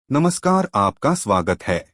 नमस्कार, आपका स्वागत है।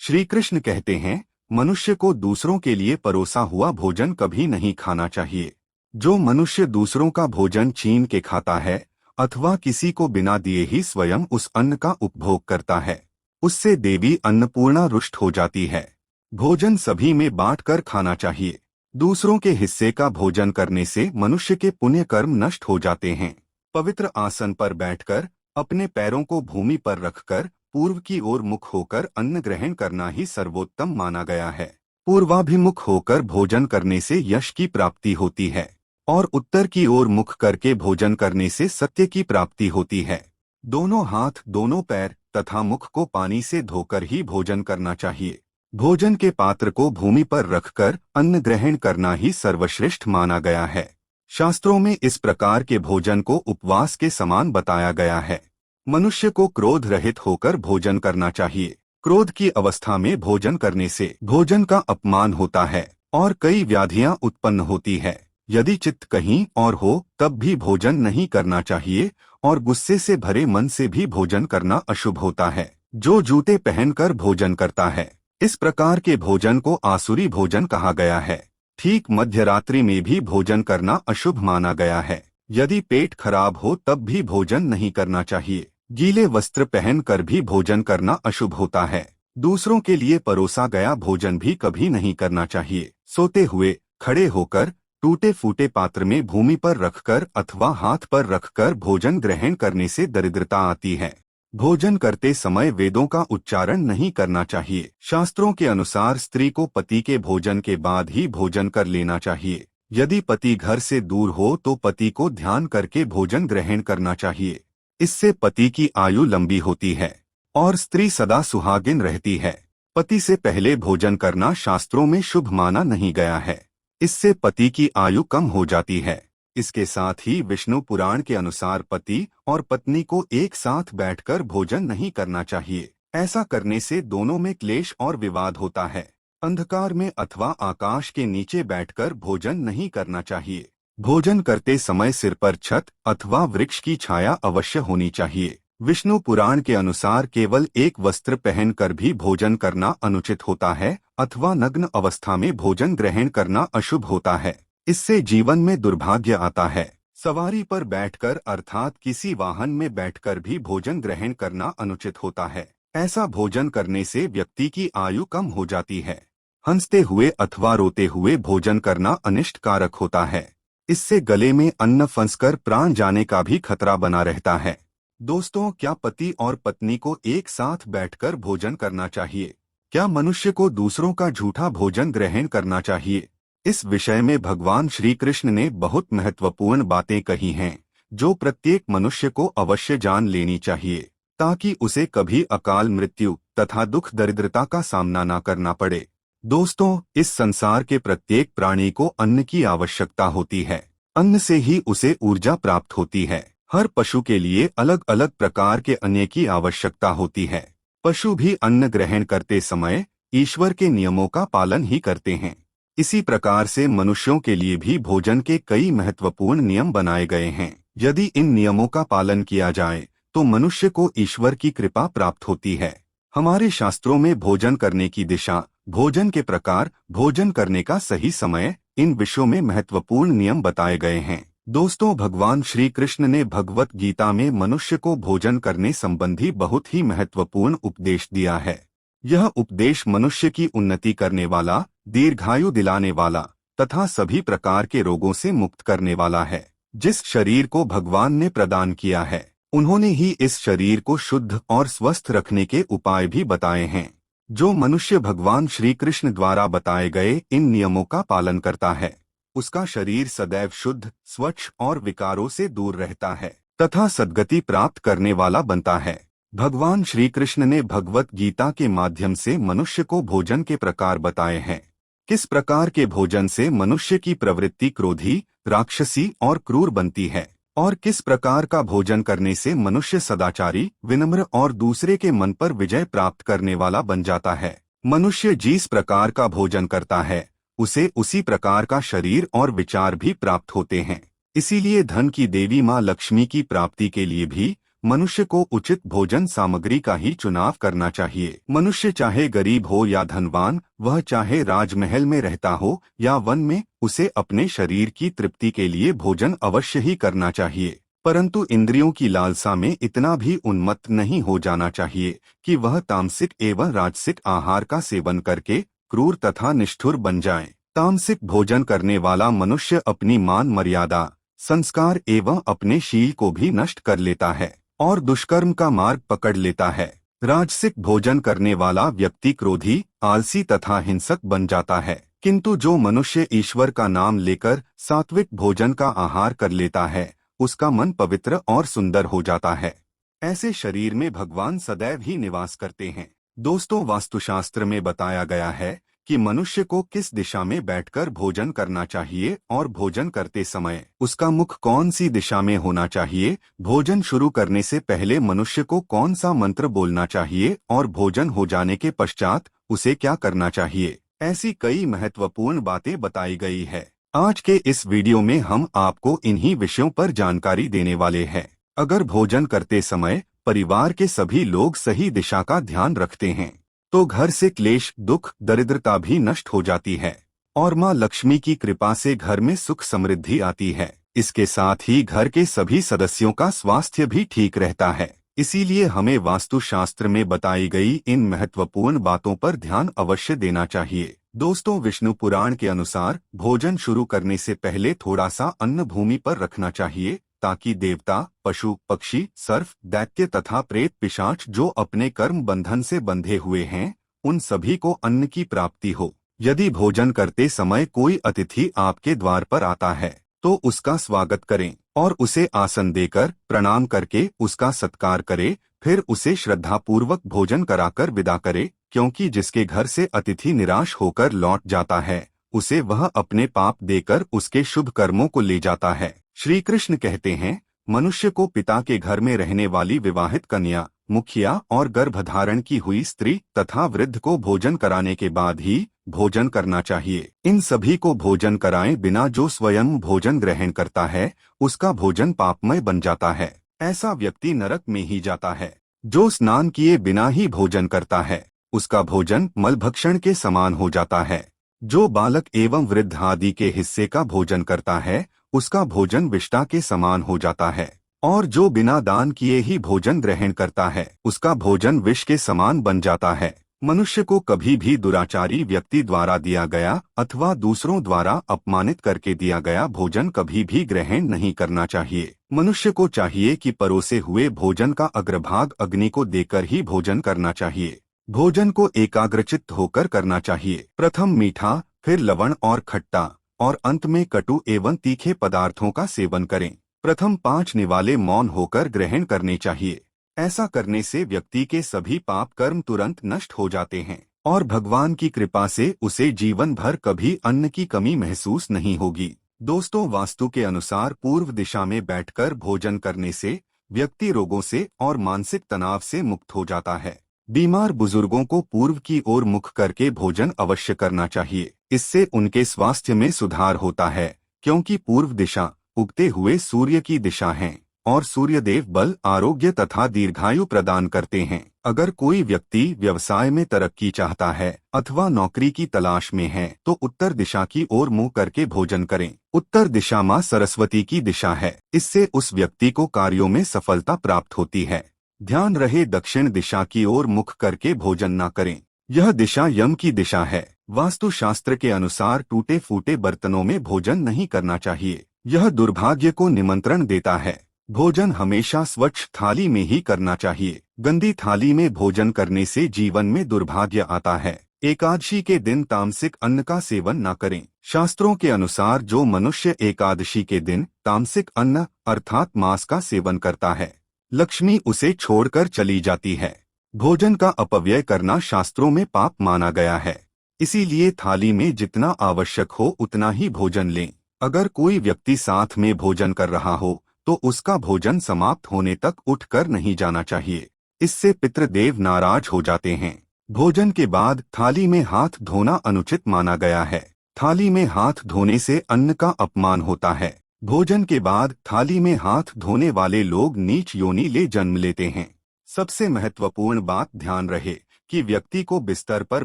श्री कृष्ण कहते हैं, मनुष्य को दूसरों के लिए परोसा हुआ भोजन कभी नहीं खाना चाहिए। जो मनुष्य दूसरों का भोजन छीन के खाता है अथवा किसी को बिना दिए ही स्वयं उस अन्न का उपभोग करता है, उससे देवी अन्नपूर्णा रुष्ट हो जाती है। भोजन सभी में बांटकर खाना चाहिए। दूसरों के हिस्से का भोजन करने से मनुष्य के पुण्य कर्म नष्ट हो जाते हैं। पवित्र आसन पर बैठकर अपने पैरों को भूमि पर रखकर पूर्व की ओर मुख होकर अन्न ग्रहण करना ही सर्वोत्तम माना गया है। पूर्वाभिमुख होकर भोजन करने से यश की प्राप्ति होती है और उत्तर की ओर मुख करके भोजन करने से सत्य की प्राप्ति होती है। दोनों हाथ, दोनों पैर तथा मुख को पानी से धोकर ही भोजन करना चाहिए। भोजन के पात्र को भूमि पर रखकर अन्न ग्रहण करना ही सर्वश्रेष्ठ माना गया है। शास्त्रों में इस प्रकार के भोजन को उपवास के समान बताया गया है। मनुष्य को क्रोध रहित होकर भोजन करना चाहिए। क्रोध की अवस्था में भोजन करने से भोजन का अपमान होता है और कई व्याधियां उत्पन्न होती है। यदि चित्त कहीं और हो तब भी भोजन नहीं करना चाहिए और गुस्से से भरे मन से भी भोजन करना अशुभ होता है। जो जूते पहनकर भोजन करता है, इस प्रकार के भोजन को आसुरी भोजन कहा गया है। ठीक मध्यरात्रि में भी भोजन करना अशुभ माना गया है। यदि पेट खराब हो तब भी भोजन नहीं करना चाहिए। गीले वस्त्र पहनकर भी भोजन करना अशुभ होता है। दूसरों के लिए परोसा गया भोजन भी कभी नहीं करना चाहिए। सोते हुए, खड़े होकर, टूटे फूटे पात्र में भूमि पर रखकर अथवा हाथ पर रखकर भोजन ग्रहण करने से दरिद्रता आती है। भोजन करते समय वेदों का उच्चारण नहीं करना चाहिए। शास्त्रों के अनुसार स्त्री को पति के भोजन के बाद ही भोजन कर लेना चाहिए। यदि पति घर से दूर हो तो पति को ध्यान करके भोजन ग्रहण करना चाहिए। इससे पति की आयु लंबी होती है और स्त्री सदा सुहागिन रहती है। पति से पहले भोजन करना शास्त्रों में शुभ माना नहीं गया है। इससे पति की आयु कम हो जाती है। इसके साथ ही विष्णु पुराण के अनुसार पति और पत्नी को एक साथ बैठकर भोजन नहीं करना चाहिए। ऐसा करने से दोनों में क्लेश और विवाद होता है। अंधकार में अथवा आकाश के नीचे बैठकर भोजन नहीं करना चाहिए। भोजन करते समय सिर पर छत अथवा वृक्ष की छाया अवश्य होनी चाहिए। विष्णु पुराण के अनुसार केवल एक वस्त्र पहनकर भी भोजन करना अनुचित होता है अथवा नग्न अवस्था में भोजन ग्रहण करना अशुभ होता है। इससे जीवन में दुर्भाग्य आता है। सवारी पर बैठकर अर्थात किसी वाहन में बैठकर भी भोजन ग्रहण करना अनुचित होता है। ऐसा भोजन करने से व्यक्ति की आयु कम हो जाती है। हंसते हुए अथवा रोते हुए भोजन करना अनिष्ट कारक होता है। इससे गले में अन्न फंसकर प्राण जाने का भी खतरा बना रहता है। दोस्तों, क्या पति और पत्नी को एक साथ बैठकर भोजन करना चाहिए? क्या मनुष्य को दूसरों का झूठा भोजन ग्रहण करना चाहिए? इस विषय में भगवान श्री कृष्ण ने बहुत महत्वपूर्ण बातें कही हैं, जो प्रत्येक मनुष्य को अवश्य जान लेनी चाहिए, ताकि उसे कभी अकाल मृत्यु तथा दुख दरिद्रता का सामना न करना पड़े। दोस्तों, इस संसार के प्रत्येक प्राणी को अन्न की आवश्यकता होती है। अन्न से ही उसे ऊर्जा प्राप्त होती है। हर पशु के लिए अलग अलग प्रकार के अन्न की आवश्यकता होती है। पशु भी अन्न ग्रहण करते समय ईश्वर के नियमों का पालन ही करते हैं। इसी प्रकार से मनुष्यों के लिए भी भोजन के कई महत्वपूर्ण नियम बनाए गए हैं। यदि इन नियमों का पालन किया जाए तो मनुष्य को ईश्वर की कृपा प्राप्त होती है। हमारे शास्त्रों में भोजन करने की दिशा, भोजन के प्रकार, भोजन करने का सही समय, इन विषयों में महत्वपूर्ण नियम बताए गए हैं। दोस्तों, भगवान श्री कृष्ण ने भगवत गीता में मनुष्य को भोजन करने संबंधी बहुत ही महत्वपूर्ण उपदेश दिया है। यह उपदेश मनुष्य की उन्नति करने वाला, दीर्घायु दिलाने वाला तथा सभी प्रकार के रोगों से मुक्त करने वाला है। जिस शरीर को भगवान ने प्रदान किया है, उन्होंने ही इस शरीर को शुद्ध और स्वस्थ रखने के उपाय भी बताए हैं। जो मनुष्य भगवान श्री कृष्ण द्वारा बताए गए इन नियमों का पालन करता है, उसका शरीर सदैव शुद्ध, स्वच्छ और विकारों से दूर रहता है तथा सद्गति प्राप्त करने वाला बनता है। भगवान श्री कृष्ण ने भगवत गीता के माध्यम से मनुष्य को भोजन के प्रकार बताए हैं। किस प्रकार के भोजन से मनुष्य की प्रवृत्ति क्रोधी, राक्षसी और क्रूर बनती है और किस प्रकार का भोजन करने से मनुष्य सदाचारी, विनम्र और दूसरे के मन पर विजय प्राप्त करने वाला बन जाता है। मनुष्य जिस प्रकार का भोजन करता है, उसे उसी प्रकार का शरीर और विचार भी प्राप्त होते हैं। इसीलिए धन की देवी माँ लक्ष्मी की प्राप्ति के लिए भी मनुष्य को उचित भोजन सामग्री का ही चुनाव करना चाहिए। मनुष्य चाहे गरीब हो या धनवान, वह चाहे राजमहल में रहता हो या वन में, उसे अपने शरीर की तृप्ति के लिए भोजन अवश्य ही करना चाहिए। परंतु इंद्रियों की लालसा में इतना भी उन्मत्त नहीं हो जाना चाहिए कि वह तामसिक एवं राजसिक आहार का सेवन करके क्रूर तथा निष्ठुर बन जाए। तामसिक भोजन करने वाला मनुष्य अपनी मान मर्यादा, संस्कार एवं अपने शील को भी नष्ट कर लेता है और दुष्कर्म का मार्ग पकड़ लेता है। राजसिक भोजन करने वाला व्यक्ति क्रोधी, आलसी तथा हिंसक बन जाता है। किंतु जो मनुष्य ईश्वर का नाम लेकर सात्विक भोजन का आहार कर लेता है, उसका मन पवित्र और सुंदर हो जाता है। ऐसे शरीर में भगवान सदैव ही निवास करते हैं। दोस्तों, वास्तुशास्त्र में बताया गया है कि मनुष्य को किस दिशा में बैठकर भोजन करना चाहिए और भोजन करते समय उसका मुख कौन सी दिशा में होना चाहिए। भोजन शुरू करने से पहले मनुष्य को कौन सा मंत्र बोलना चाहिए और भोजन हो जाने के पश्चात उसे क्या करना चाहिए। ऐसी कई महत्वपूर्ण बातें बताई गई है। आज के इस वीडियो में हम आपको इन्हीं विषयों पर जानकारी देने वाले हैं। अगर भोजन करते समय परिवार के सभी लोग सही दिशा का ध्यान रखते हैं तो घर से क्लेश, दुख, दरिद्रता भी नष्ट हो जाती है और मां लक्ष्मी की कृपा से घर में सुख समृद्धि आती है। इसके साथ ही घर के सभी सदस्यों का स्वास्थ्य भी ठीक रहता है। इसीलिए हमें वास्तुशास्त्र में बताई गई इन महत्वपूर्ण बातों पर ध्यान अवश्य देना चाहिए। दोस्तों, विष्णु पुराण के अनुसार भोजन शुरू करने से पहले थोड़ा सा अन्न भूमि पर रखना चाहिए ताकि देवता, पशु, पक्षी, सर्प, दैत्य तथा प्रेत पिशाच जो अपने कर्म बंधन से बंधे हुए हैं, उन सभी को अन्न की प्राप्ति हो। यदि भोजन करते समय कोई अतिथि आपके द्वार पर आता है तो उसका स्वागत करें और उसे आसन देकर प्रणाम करके उसका सत्कार करें। फिर उसे श्रद्धापूर्वक भोजन कराकर विदा करे, क्योंकि जिसके घर से अतिथि निराश होकर लौट जाता है उसे वह अपने पाप देकर उसके शुभ कर्मों को ले जाता है। श्री कृष्ण कहते हैं, मनुष्य को पिता के घर में रहने वाली विवाहित कन्या, मुखिया और गर्भधारण की हुई स्त्री तथा वृद्ध को भोजन कराने के बाद ही भोजन करना चाहिए। इन सभी को भोजन कराएं बिना जो स्वयं भोजन ग्रहण करता है उसका भोजन पापमय बन जाता है। ऐसा व्यक्ति नरक में ही जाता है। जो स्नान किए बिना ही भोजन करता है उसका भोजन मलभक्षण के समान हो जाता है। जो बालक एवं वृद्ध आदि के हिस्से का भोजन करता है उसका भोजन विष्ठा के समान हो जाता है। और जो बिना दान किए ही भोजन ग्रहण करता है उसका भोजन विष के समान बन जाता है। मनुष्य को कभी भी दुराचारी व्यक्ति द्वारा दिया गया अथवा दूसरों द्वारा अपमानित करके दिया गया भोजन कभी भी ग्रहण नहीं करना चाहिए। मनुष्य को चाहिए कि परोसे हुए भोजन का अग्रभाग अग्नि को देकर ही भोजन करना चाहिए। भोजन को एकाग्रचित्त होकर करना चाहिए। प्रथम मीठा, फिर लवण और खट्टा और अंत में कटु एवं तीखे पदार्थों का सेवन करें। प्रथम 5 निवाले मौन होकर ग्रहण करने चाहिए। ऐसा करने से व्यक्ति के सभी पाप कर्म तुरंत नष्ट हो जाते हैं और भगवान की कृपा से उसे जीवन भर कभी अन्न की कमी महसूस नहीं होगी। दोस्तों, वास्तु के अनुसार पूर्व दिशा में बैठकर भोजन करने से व्यक्ति रोगों से और मानसिक तनाव से मुक्त हो जाता है। बीमार बुजुर्गों को पूर्व की ओर मुख करके भोजन अवश्य करना चाहिए। इससे उनके स्वास्थ्य में सुधार होता है, क्योंकि पूर्व दिशा उगते हुए सूर्य की दिशा है और सूर्यदेव बल, आरोग्य तथा दीर्घायु प्रदान करते हैं। अगर कोई व्यक्ति व्यवसाय में तरक्की चाहता है अथवा नौकरी की तलाश में है तो उत्तर दिशा की ओर मुंह करके भोजन करें। उत्तर दिशा मां सरस्वती की दिशा है। इससे उस व्यक्ति को कार्यों में सफलता प्राप्त होती है। ध्यान रहे, दक्षिण दिशा की ओर मुख करके भोजन न करें। यह दिशा यम की दिशा है। वास्तुशास्त्र के अनुसार टूटे फूटे बर्तनों में भोजन नहीं करना चाहिए। यह दुर्भाग्य को निमंत्रण देता है। भोजन हमेशा स्वच्छ थाली में ही करना चाहिए। गंदी थाली में भोजन करने से जीवन में दुर्भाग्य आता है। एकादशी के दिन तामसिक अन्न का सेवन न करें। शास्त्रों के अनुसार जो मनुष्य एकादशी के दिन तामसिक अन्न अर्थात मांस का सेवन करता है, लक्ष्मी उसे छोड़कर चली जाती है। भोजन का अपव्यय करना शास्त्रों में पाप माना गया है। इसीलिए थाली में जितना आवश्यक हो उतना ही भोजन लें। अगर कोई व्यक्ति साथ में भोजन कर रहा हो तो उसका भोजन समाप्त होने तक उठकर नहीं जाना चाहिए। इससे पितृदेव नाराज हो जाते हैं। भोजन के बाद थाली में हाथ धोना अनुचित माना गया है। थाली में हाथ धोने से अन्न का अपमान होता है। भोजन के बाद थाली में हाथ धोने वाले लोग नीच योनि ले जन्म लेते हैं। सबसे महत्वपूर्ण बात ध्यान रहे कि व्यक्ति को बिस्तर पर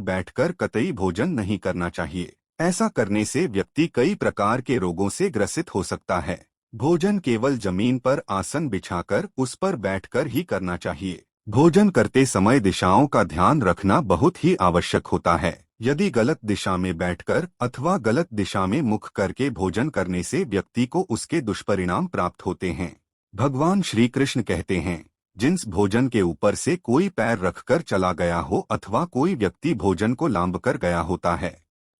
बैठकर कतई भोजन नहीं करना चाहिए। ऐसा करने से व्यक्ति कई प्रकार के रोगों से ग्रसित हो सकता है। भोजन केवल जमीन पर आसन बिछाकर उस पर बैठकर ही करना चाहिए। भोजन करते समय दिशाओं का ध्यान रखना बहुत ही आवश्यक होता है। यदि गलत दिशा में बैठकर अथवा गलत दिशा में मुख करके भोजन करने से व्यक्ति को उसके दुष्परिणाम प्राप्त होते हैं। भगवान श्री कृष्ण कहते हैं, जिस भोजन के ऊपर से कोई पैर रखकर चला गया हो अथवा कोई व्यक्ति भोजन को लांब कर गया होता है,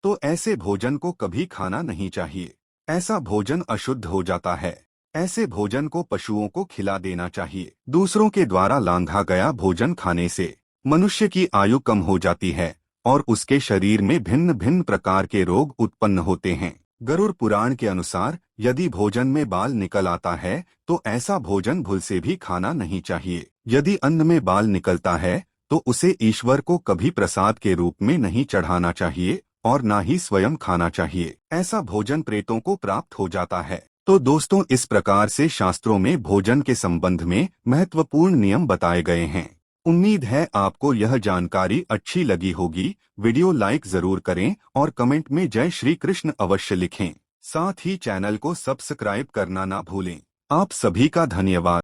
तो ऐसे भोजन को कभी खाना नहीं चाहिए। ऐसा भोजन अशुद्ध हो जाता है। ऐसे भोजन को पशुओं को खिला देना चाहिए। दूसरों के द्वारा लांघा गया भोजन खाने से मनुष्य की आयु कम हो जाती है और उसके शरीर में भिन्न भिन्न प्रकार के रोग उत्पन्न होते हैं। गरुड़ पुराण के अनुसार यदि भोजन में बाल निकल आता है तो ऐसा भोजन भूल से भी खाना नहीं चाहिए। यदि अन्न में बाल निकलता है तो उसे ईश्वर को कभी प्रसाद के रूप में नहीं चढ़ाना चाहिए और ना ही स्वयं खाना चाहिए। ऐसा भोजन प्रेतों को प्राप्त हो जाता है। तो दोस्तों, इस प्रकार से शास्त्रों में भोजन के संबंध में महत्वपूर्ण नियम बताए गए हैं। उम्मीद है आपको यह जानकारी अच्छी लगी होगी। वीडियो लाइक जरूर करें और कमेंट में जय श्री कृष्ण अवश्य लिखें। साथ ही चैनल को सब्सक्राइब करना ना भूलें। आप सभी का धन्यवाद।